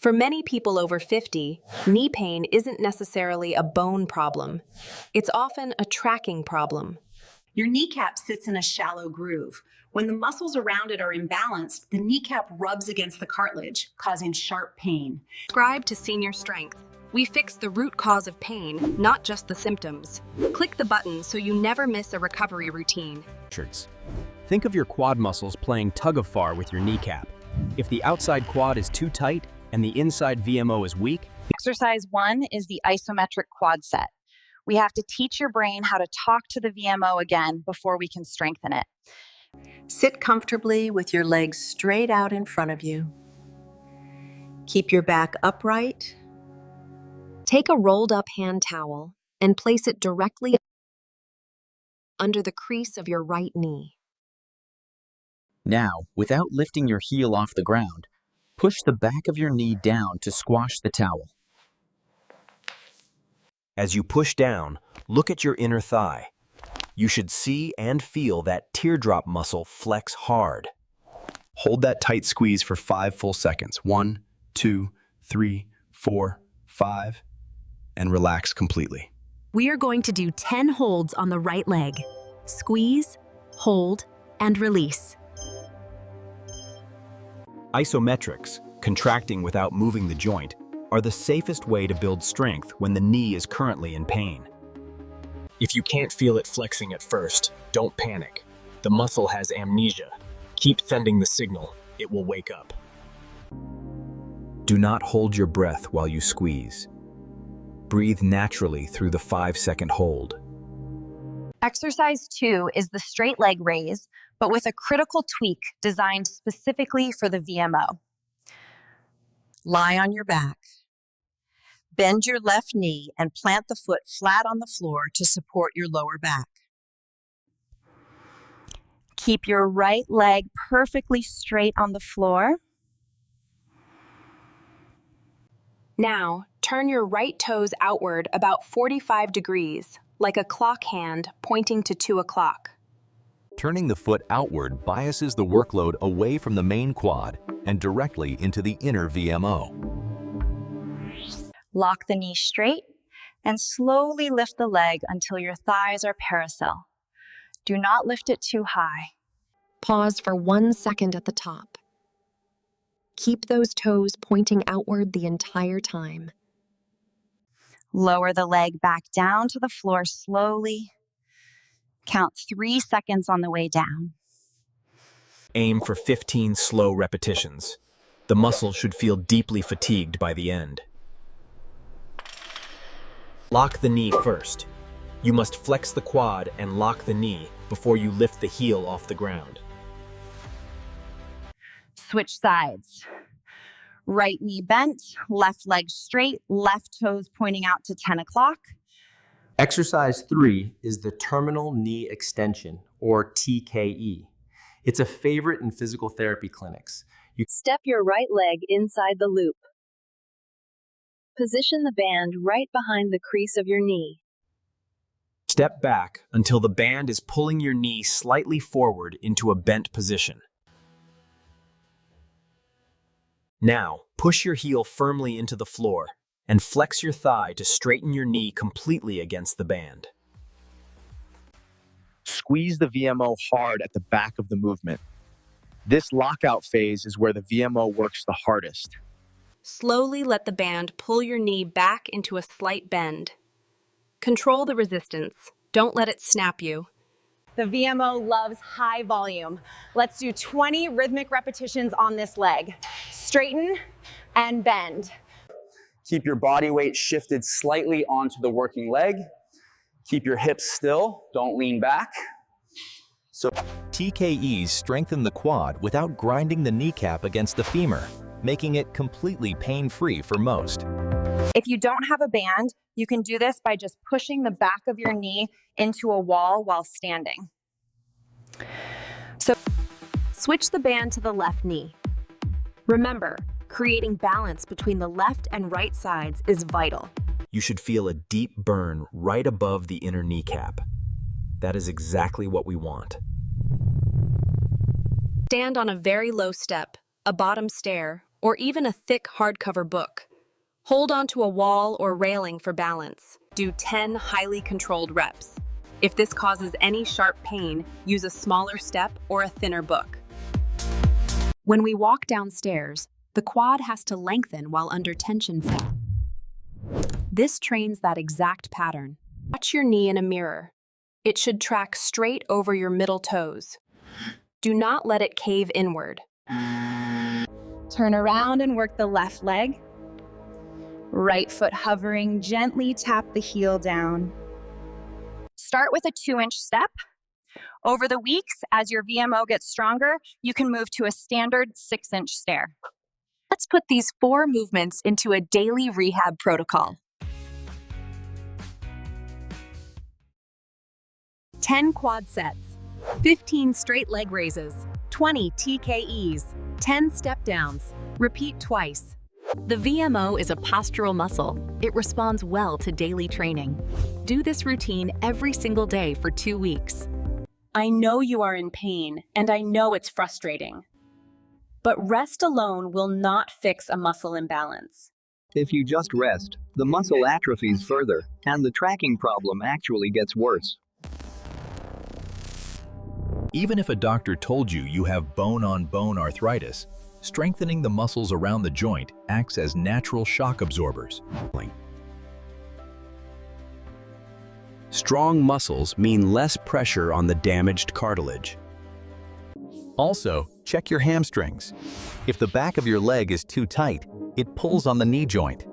For many people over 50, knee pain isn't necessarily a bone problem. It's often a tracking problem. Your kneecap sits in a shallow groove. When the muscles around it are imbalanced, the kneecap rubs against the cartilage, causing sharp pain. Subscribe to Senior Strength. We fix the root cause of pain, not just the symptoms. Click the button so you never miss a recovery routine. Think of your quad muscles playing tug-of-war with your kneecap. If the outside quad is too tight and the inside VMO is weak, Exercise 1 is the isometric quad set. We have to teach your brain how to talk to the VMO again before we can strengthen it. Sit comfortably with your legs straight out in front of you. Keep your back upright. Take a rolled-up hand towel and place it directly under the crease of your right knee. Now, without lifting your heel off the ground, push the back of your knee down to squash the towel. As you push down, look at your inner thigh. You should see and feel that teardrop muscle flex hard. Hold that tight squeeze for 5 full seconds. 1, 2, 3, 4, 5, and relax completely. We are going to do 10 holds on the right leg. Squeeze, hold, and release. Isometrics, contracting without moving the joint, are the safest way to build strength when the knee is currently in pain. If you can't feel it flexing at first, don't panic. The muscle has amnesia. Keep sending the signal. It will wake up. Do not hold your breath while you squeeze. Breathe naturally through the 5-second hold. Exercise 2 is the straight leg raise, but with a critical tweak designed specifically for the VMO. Lie on your back. Bend your left knee and plant the foot flat on the floor to support your lower back. Keep your right leg perfectly straight on the floor. Now, turn your right toes outward about 45 degrees, like a clock hand pointing to 2 o'clock. Turning the foot outward biases the workload away from the main quad and directly into the inner VMO. Lock the knee straight and slowly lift the leg until your thighs are parallel. Do not lift it too high. Pause for 1 second at the top. Keep those toes pointing outward the entire time. Lower the leg back down to the floor slowly. Count 3 seconds on the way down. Aim for 15 slow repetitions. The muscle should feel deeply fatigued by the end. Lock the knee first. You must flex the quad and lock the knee before you lift the heel off the ground. Switch sides. Right knee bent, left leg straight, left toes pointing out to 10 o'clock. Exercise 3 is the terminal knee extension, or TKE. It's a favorite in physical therapy clinics. You Step your right leg inside the loop. Position the band right behind the crease of your knee. Step back until the band is pulling your knee slightly forward into a bent position. Now, push your heel firmly into the floor and flex your thigh to straighten your knee completely against the band. Squeeze the VMO hard at the back of the movement. This lockout phase is where the VMO works the hardest. Slowly let the band pull your knee back into a slight bend. Control the resistance. Don't let it snap you. The VMO loves high volume. Let's do 20 rhythmic repetitions on this leg. Straighten and bend. Keep your body weight shifted slightly onto the working leg. Keep your hips still, don't lean back. TKEs strengthen the quad without grinding the kneecap against the femur, making it completely pain-free for most. If you don't have a band, you can do this by just pushing the back of your knee into a wall while standing. So, switch the band to the left knee. Remember, creating balance between the left and right sides is vital. You should feel a deep burn right above the inner kneecap. That is exactly what we want. Stand on a very low step, a bottom stair, or even a thick hardcover book. Hold onto a wall or railing for balance. Do 10 highly controlled reps. If this causes any sharp pain, use a smaller step or a thinner book. When we walk downstairs, the quad has to lengthen while under tension set. This trains that exact pattern. Watch your knee in a mirror. It should track straight over your middle toes. Do not let it cave inward. Turn around and work the left leg. Right foot hovering, gently tap the heel down. Start with a 2-inch step. Over the weeks, as your VMO gets stronger, you can move to a standard 6-inch stair. Let's put these 4 movements into a daily rehab protocol. 10 quad sets, 15 straight leg raises, 20 TKEs, 10 step downs. Repeat twice. The VMO is a postural muscle. It responds well to daily training. Do this routine every single day for 2 weeks. I know you are in pain, and I know it's frustrating. But rest alone will not fix a muscle imbalance. If you just rest, the muscle atrophies further, and the tracking problem actually gets worse. Even if a doctor told you you have bone-on-bone arthritis, strengthening the muscles around the joint acts as natural shock absorbers. Strong muscles mean less pressure on the damaged cartilage. Also, check your hamstrings. If the back of your leg is too tight, it pulls on the knee joint.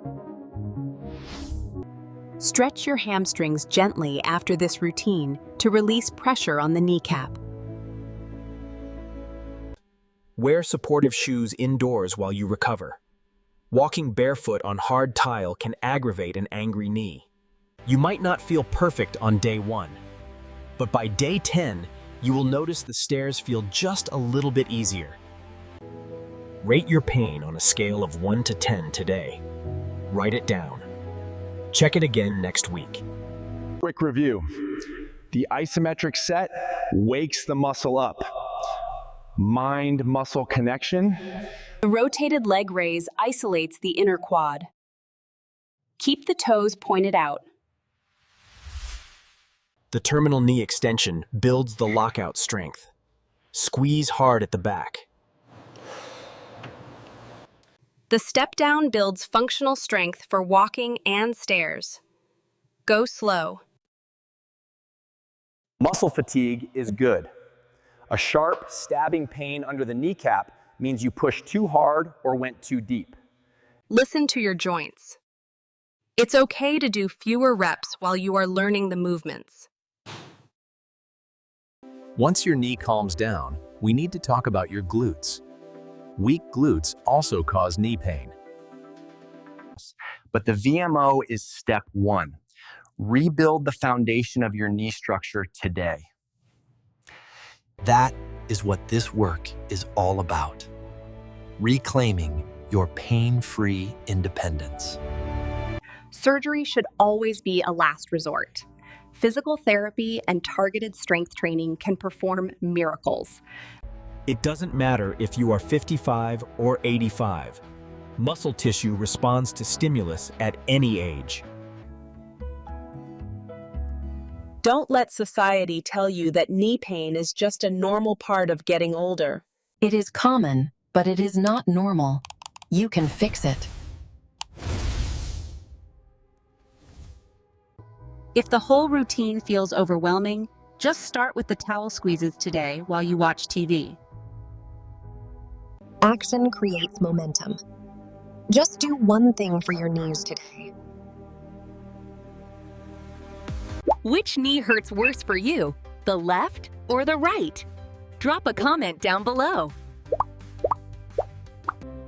Stretch your hamstrings gently after this routine to release pressure on the kneecap. Wear supportive shoes indoors while you recover. Walking barefoot on hard tile can aggravate an angry knee. You might not feel perfect on day 1, but by day 10, you will notice the stairs feel just a little bit easier. Rate your pain on a scale of 1 to 10 today. Write it down. Check it again next week. Quick review. The isometric set wakes the muscle up. Mind-muscle connection. The rotated leg raise isolates the inner quad. Keep the toes pointed out. The terminal knee extension builds the lockout strength. Squeeze hard at the back. The step down builds functional strength for walking and stairs. Go slow. Muscle fatigue is good. A sharp, stabbing pain under the kneecap means you pushed too hard or went too deep. Listen to your joints. It's okay to do fewer reps while you are learning the movements. Once your knee calms down, we need to talk about your glutes. Weak glutes also cause knee pain. But the VMO is step 1. Rebuild the foundation of your knee structure today. That is what this work is all about. Reclaiming your pain-free independence. Surgery should always be a last resort. Physical therapy and targeted strength training can perform miracles. It doesn't matter if you are 55 or 85. Muscle tissue responds to stimulus at any age. Don't let society tell you that knee pain is just a normal part of getting older. It is common, but it is not normal. You can fix it. If the whole routine feels overwhelming, just start with the towel squeezes today while you watch TV. Action creates momentum. Just do one thing for your knees today. Which knee hurts worse for you, the left or the right? Drop a comment down below.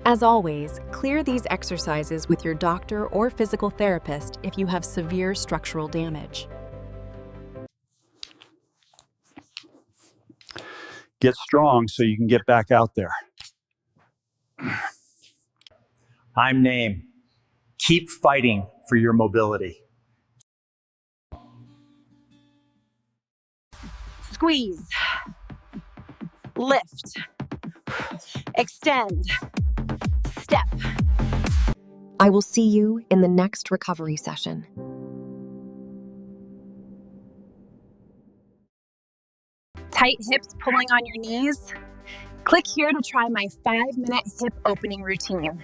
As always, clear these exercises with your doctor or physical therapist if you have severe structural damage. Get strong so you can get back out there. I'm Name. Keep fighting for your mobility. Squeeze. Lift. Extend. Step. I will see you in the next recovery session. Tight hips pulling on your knees? Click here to try my 5-minute hip opening routine.